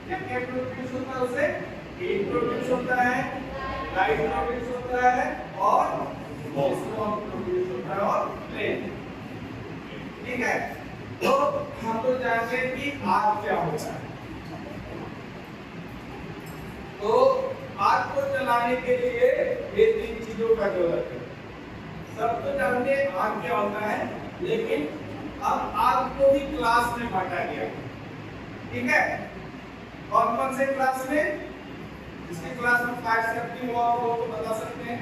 क्या क्या प्रोड्यूस होता है उसे? हीट प्रोड्यूस होता है, लाइट प्रोड्यूस होता है और स्मॉग प्रोड्यूस होता है और फ्लेम। ठीक है, तो हम लोग जानते हैं कि आग क्या होता है। तो आग को जलाने के लिए ये तीन चीजों का जरूरत है। सब तो जानते हैं आग क्या होता है, लेकिन अब आग को भी क्लास में बांटा गया। ठीक है, कौन कौन से क्लास में? जिसके क्लास में फायर सेफ्टी हुआ हो तो बता सकते हैं।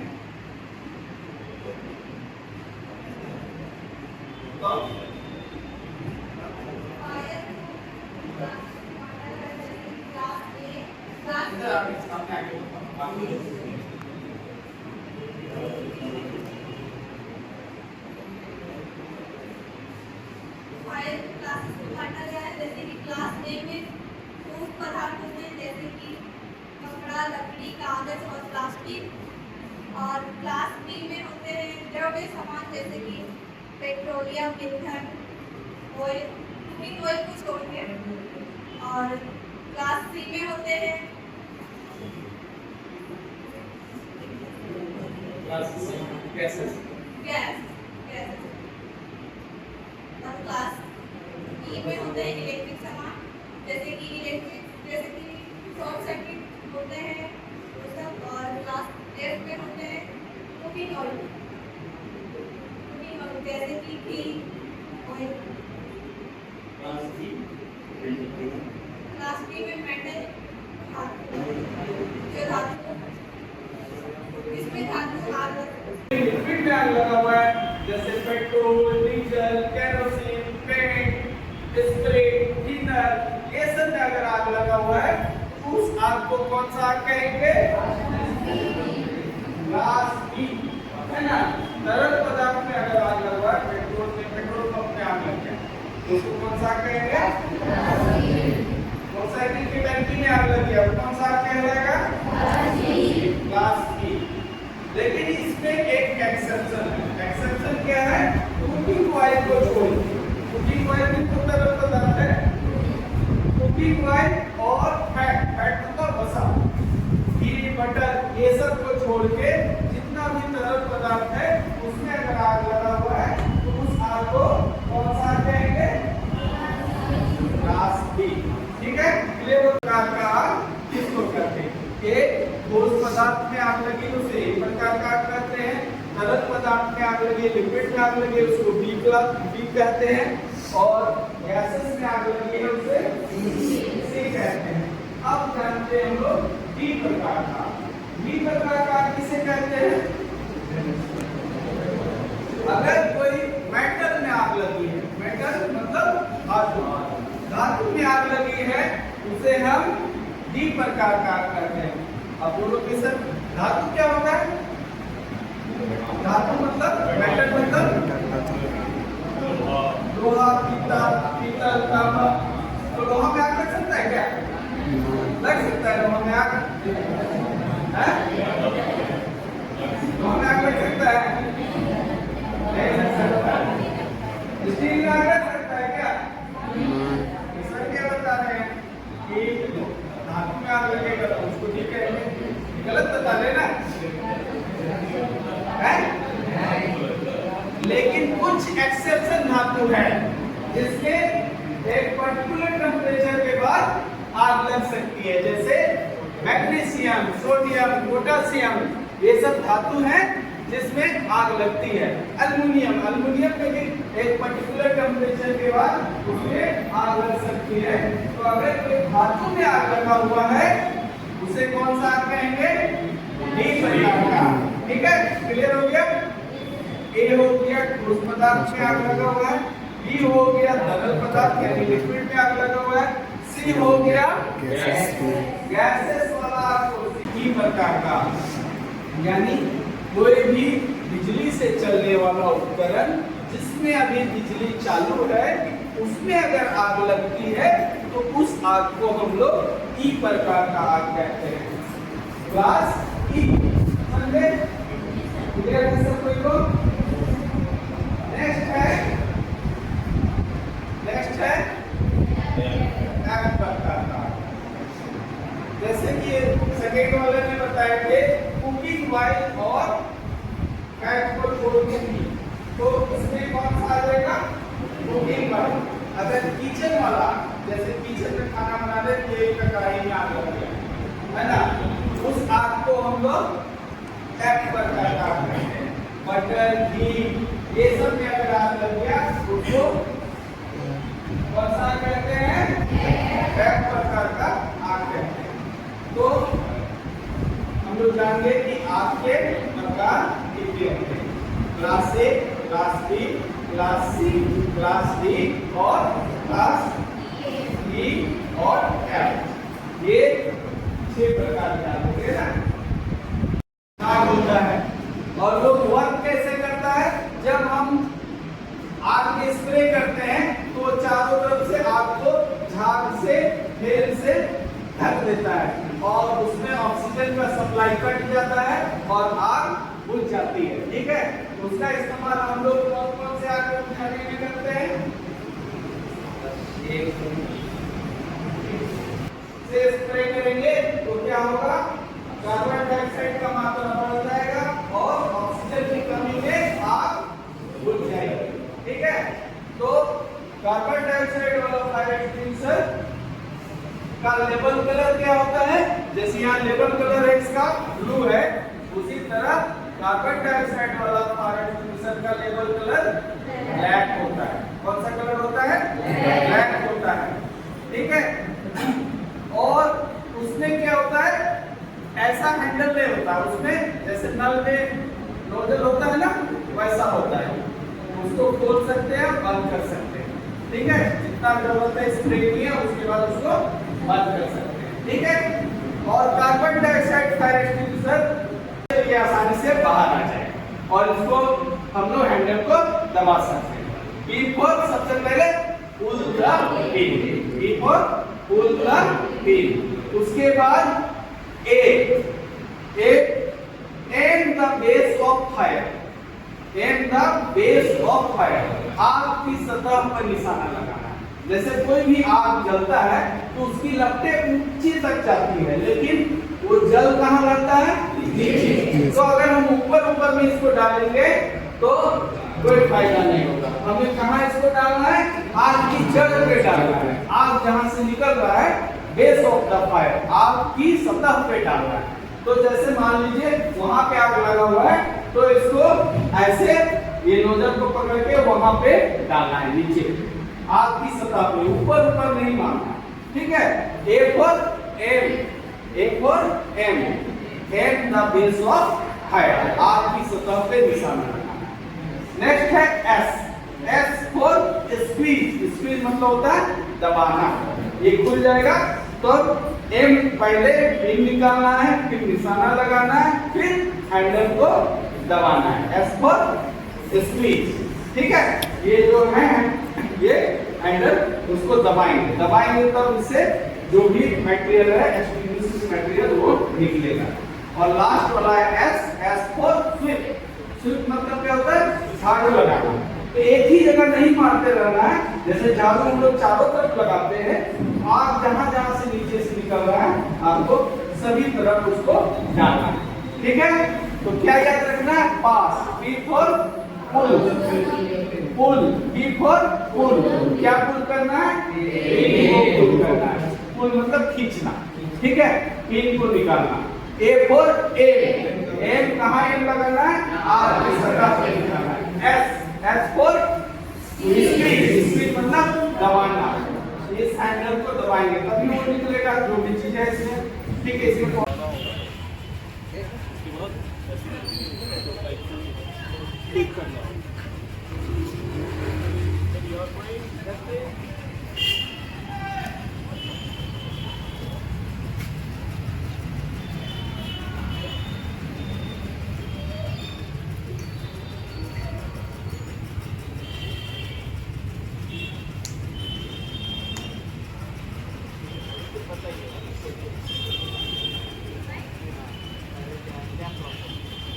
फायर क्लासेस को बांटा गया है, जैसे कि क्लास ए में ठोस पदार्थ होते हैं जैसे कि कपड़ा, लकड़ी, कागज और प्लास्टिक। और क्लास बी में होते हैं द्रव्य सामान जैसे कि पेट्रोलियम, ईंधन, ऑयल, कुकिंग ऑयल को छोड़ के। और क्लास सी में होते हैं गैस। और क्लास ई में होते हैं इलेक्ट्रिक सामान जैसे कि शॉर्ट सर्किट होते हैं वो सब। और क्लास एफ में होते हैं कुकिंग ऑयल जैसे कि घी, ऑयल। क्लास बी में मेटल, जो धातु, इसमें धातु आग लिक्विड में आग लगा हुआ है जैसे petrol, diesel, kerosene, paint, spray, thinner, ये सब में अगर आग लगा हुआ है तो उस आग को कौन सा आग कहेंगे? क्लास बी, है ना। तरल पदार्थ में अगर आग लगा हुआ है, पेट्रोल पंप में आग लग गया तो उसको कौन सा आग कहेंगे? मोटरसाइकिल की टंकी में आग लग गया, कौन सा आग कहलाएगा? Class B. लेकिन इसमें एक एक्सेप्शन है। एक्सेप्शन क्या है? कुकिंग ऑयल को छोड़। कुकिंग ऑयल भी तो तरल पदार्थ है। कुकिंग ऑयल और फैट मतलब वसा, घी, बटर, ये सब को छोड़ के जितना भी तरल पदार्थ है उसमें अगर आग लगा हुआ है तो उस आग को कौन सा कहेंगे? Class B. ठीक है, क्लियर प्रकार का आग किसको कहते हैं? ठोस पदार्थ में आग लगी उसे एक प्रकार का आग कहते हैं, तरल पदार्थ में आग लगी, लिक्विड में आग लगी उसको बी कहते हैं, और गैसेस में आग लगी है उसे सी कहते हैं। अब जानते हैं हम लोग डी प्रकार का। डी प्रकार का आग किसे कहते हैं? अगर कोई मेटल में आग लगी है, मेटल मतलब धातु में आग लगी है, उसे हम डी प्रकार का आग कहते हैं। अब बोलो कि सर धातु क्या होता है? धातु मतलब मेटल मतलब लोहा, पीतल, तांबा। तो लोहा में आग लग सकता है क्या? लग सकता है लोहा में आग, लोहा में आग लग सकता है? नहीं लग सकता। स्टील में आग लग सकता है क्या? सर क्या बता रहे हैं कि धातु में आग लगेगा तो उसको ठीक है, गलत बता रहे ना? लेकिन कुछ एक्सेप्शन धातु है जिसमें एक पर्टिकुलर टेम्परेचर के बाद आग लग सकती है, जैसे मैग्नीशियम, सोडियम, पोटेशियम, ये सब धातु हैं जिसमें आग लगती है। एल्युमिनियम में भी एक पर्टिकुलर टेम्परेचर के बाद उसमें आग लग सकती है। तो अगर कोई धातु में आग लगा हुआ है उसे कौन सा आग कहेंगे? डी प्रकार का। ठीक है, क्लियर हो गया? ए हो गया ठोस पदार्थ में आग लगा हुआ है, बी हो गया तरल पदार्थ यानी लिक्विड में आग लगा हुआ है, सी हो गया गैसेस वाला आग डी प्रकार का। यानी कोई भी बिजली से चलने वाला उपकरण जिसमें अभी बिजली चालू है उसमें अगर आग लगती है तो उस आग को हम लोग ई प्रकार का आग कहते हैं। क्लास ई। समझे? क्लियर है सब कोई को? नेक्स्ट है एफ प्रकार का। सेकेंड वाले में बताए थे कुकिंग वाइल और फैट को छोड़ने की, तो इसमें कौन सा आ जाएगा? Cooking while. अगर किचन वाला, जैसे किचन में खाना बना रहे तेल का कढ़ाई में आग लग गया है ना, उस आग को हम लोग एफ पर काट रहे हैं। बटर, घी, ये सब में अगर आग लग गया उसको कौन सा कहते हैं? एफ प्रकार का आग कहते हैं। तो हम लोग जानेंगे कि आग के प्रकार कितने होते हैं। Class A, class B, class C, class D और क्लास ई और एफ। ये 6 प्रकार के आग होते हैं ना। आग होता है और वो वर्क कैसे करता है? जब हम आग स्प्रे करते हैं तो चारों तरफ से आग को झाग से, फेल से ढक देता है और उसमें ऑक्सीजन का सप्लाई कट जाता है और आग बुझ जाती है। ठीक है, उसका इस्तेमाल हम लोग कौन कौन से आग को बुझाने में करते हैं? से स्प्रे करेंगे तो क्या होगा? कार्बन डाइऑक्साइड का मात्रा बढ़ जाएगा और ऑक्सीजन की कमी में आग बुझ जाएगी। ठीक है, तो कार्बन डाइऑक्साइड वाला फायर एक्सटिंग्विशर का लेबल कलर क्या होता है? जैसे यहाँ लेबल कलर है इसका ब्लू है, उसी तरह कार्बन डाइऑक्साइड वाला फायर एक्सटिंग्विशर का लेबल कलर ब्लैक होता है। कौन सा कलर होता है? ब्लैक होता है। ठीक है, और उसमें क्या होता है? ऐसा हैंडल नहीं होता उसमें, जैसे नल में नोजल होता है ना, वैसा होता है। उसको खोल सकते हैं, बंद कर सकते हैं। ठीक है, जितना जरूरत है स्प्रे किया उसके बाद उसको बंद कर सकते हैं। ठीक है, और कार्बन डाइऑक्साइड फायर एक्सटिंग्विशर ये आसानी से बाहर आ जाए और इसको हम लोग हैंडल को दबा सकते हैं। बी फॉर सबसे पहले pull the pin, P for pull the pin. उसके बाद aim the base of fire, aim the base of fire, आग की सतह पर निशाना लगाना है। जैसे कोई भी आग जलता है तो उसकी लपटें ऊंची तक जाती है, लेकिन वो जल कहाँ लगता है? नीचे। तो अगर हम ऊपर ऊपर में इसको डालेंगे तो कोई फायदा नहीं होगा। हमें कहाँ इसको डालना है? आग की जड़ पे डालना है। आग जहाँ से निकल रहा है, बेस ऑफ द फायर, आग की सतह पे डालना है। तो जैसे मान लीजिए वहां पे आग लगा हुआ है तो इसको ऐसे ये नोजल को पकड़ के वहां पे डालना है, नीचे आग की सतह पे, ऊपर ऊपर नहीं मारना। ठीक है, A for aim, A for aim, aim the base of fire, आग की सतह पे निशाना लगाना। नेक्स्ट है S, S for squeeze, squeeze मतलब होता है दबाना। ये खुल जाएगा तो एम पहले पिन निकालना है, फिर निशाना लगाना है, फिर हैंडल को दबाना है। S for squeeze. ठीक है, ये जो है ये हैंडल, उसको दबाएंगे, दबाएंगे तब इससे जो भी मटेरियल है, एक्सटिंग्विश मटेरियल, वो निकलेगा। और लास्ट वाला है S, S for sweep. Sweep मतलब क्या होता है? झाड़ू लगाना। तो एक ही जगह नहीं मारते रहना है, जैसे झाड़ू हम लोग चारों तरफ लगाते हैं, आग जहां जहां से नीचे से निकल रहा है आपको सभी तरफ उसको डालना है। ठीक है, तो क्या याद रखना है? Pass, B for pull, pull, B for pull. क्या पुल करना है? पिन को पुल करना है। पुल मतलब खींचना। ठीक है, पिन को निकालना। ए फॉर एम, एम कहाँ एम लगाना है? आग की सतह पे निकालना है। S, S for squeeze, squeeze मतलब दबाना। इस हैंडल को दबाएंगे तभी वो निकलेगा, जो भी चीज है इसमें। ठीक है, इसमें ठीक करना।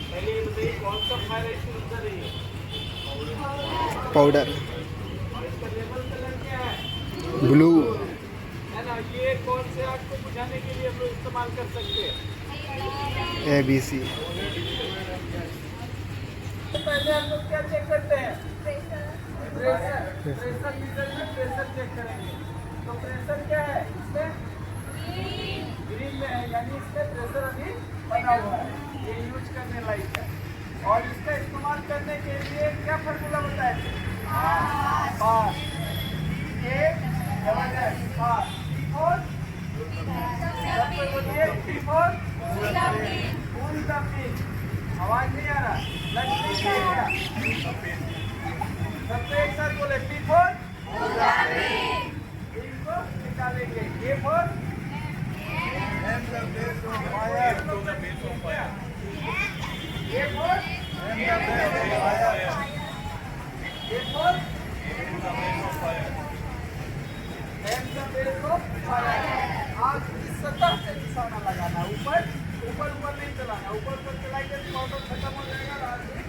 पहले ये बताइए कौन सा फायर एक्सटिंग्विशर है ये? पाउडर, और इसका लेबल कलर क्या है? ब्लू। है ना, ये कौन से आग को बुझाने के लिए हम लोग इस्तेमाल कर सकते हैं? ABC। पहले हम लोग क्या चेक करते हैं? प्रेशर मीटर में प्रेशर चेक करेंगे। तो प्रेशर क्या है इसमें? ग्रीन में है, यानी इसमें प्रेशर अभी बना हुआ है, ये यूज करने लायक है। और इसका इस्तेमाल करने के लिए क्या फार्मूला बताए थे? पार ये डबल है पार और सबसे बोलिए और फुल द पिन। आवाज नहीं आ रहा, लक्ष्मी क्या? सबसे एक साथ बोले पी फोर इनको निकालेंगे। ए फोर ये फोर ये फोर आप इस सतह से निशाना लगाना, ऊपर ऊपर ऊपर नहीं चलाना, ऊपर ऊपर चलाएंगे तो पाउडर खत्म हो जाएगा, लास्ट में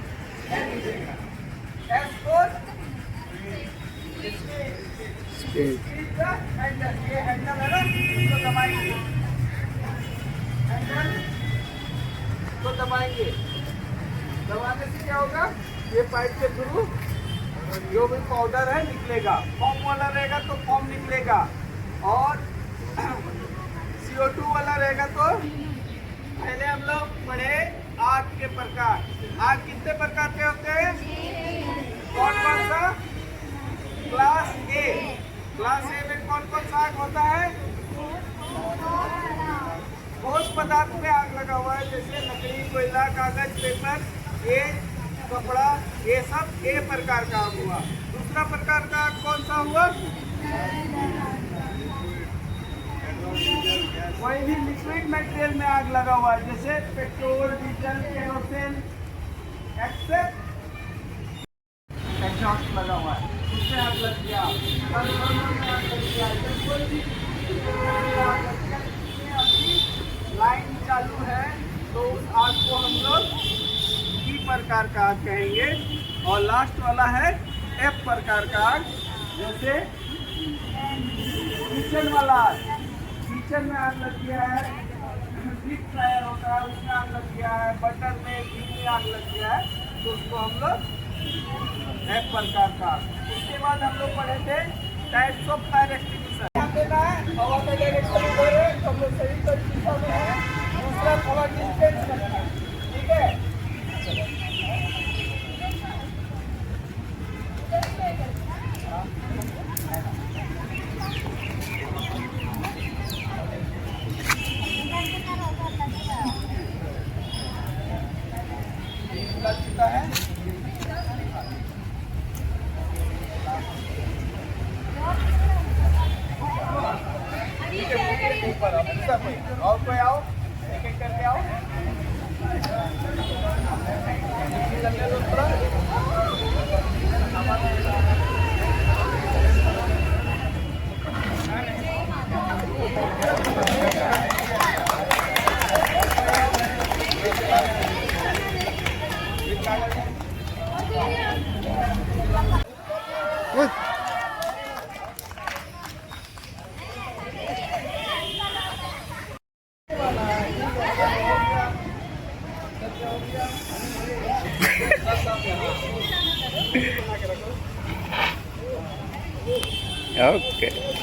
एस फोर हैंडल, ये हैंडल है ना, इसको दबाएंगे, हैंडल को दबाएंगे। दबाने से क्या होगा? ये पाइप के थ्रू जो भी पाउडर है निकलेगा, फॉर्म वाला रहेगा तो फॉर्म निकलेगा, और CO2 वाला रहेगा तो पहले हम लोग पढ़े आग के प्रकार। आग कितने प्रकार के होते हैं? कौन कौन सा? Class A. क्लास ए में कौन कौन सा आग होता है? ठोस पदार्थ में आग लगा हुआ है, जैसे लकड़ी, कोयला, कागज, पेपर, ये कपड़ा, ये सब ए प्रकार का आग हुआ। दूसरा प्रकार का आग कौन सा हुआ? कोई भी लिक्विड मटेरियल में आग लगा हुआ है, जैसे पेट्रोल, डीजल, केरोसिन, एग्जॉस्ट लगा हुआ है, उसमें आग लग गया, कोई भी लाइन चालू है तो उस आग को हम लोग ई प्रकार का आग कहेंगे। और लास्ट वाला है एफ प्रकार का आग, जैसे किचन वाला आग, किचन में आग लग गया है, डीप फ्रायर होता है उसमें आग लग गया है, बटर में, घी में आग लग गया है, तो उसको हम लोग एफ प्रकार का आग। उसके बाद हम लोग पढ़े थे टाइप्स ऑफ फायर एक्सटिंग्विशर। ध्यान देना है, हवा का डायरेक्शन इधर है, सब लोग सही तरीके में है, दूसरा हवा डिस्टेंस रखना है, ठीक है? लग चुका है। ऊपर और कोई आओ, एक एक करके आओ, चलने दो थोड़ा। Okay.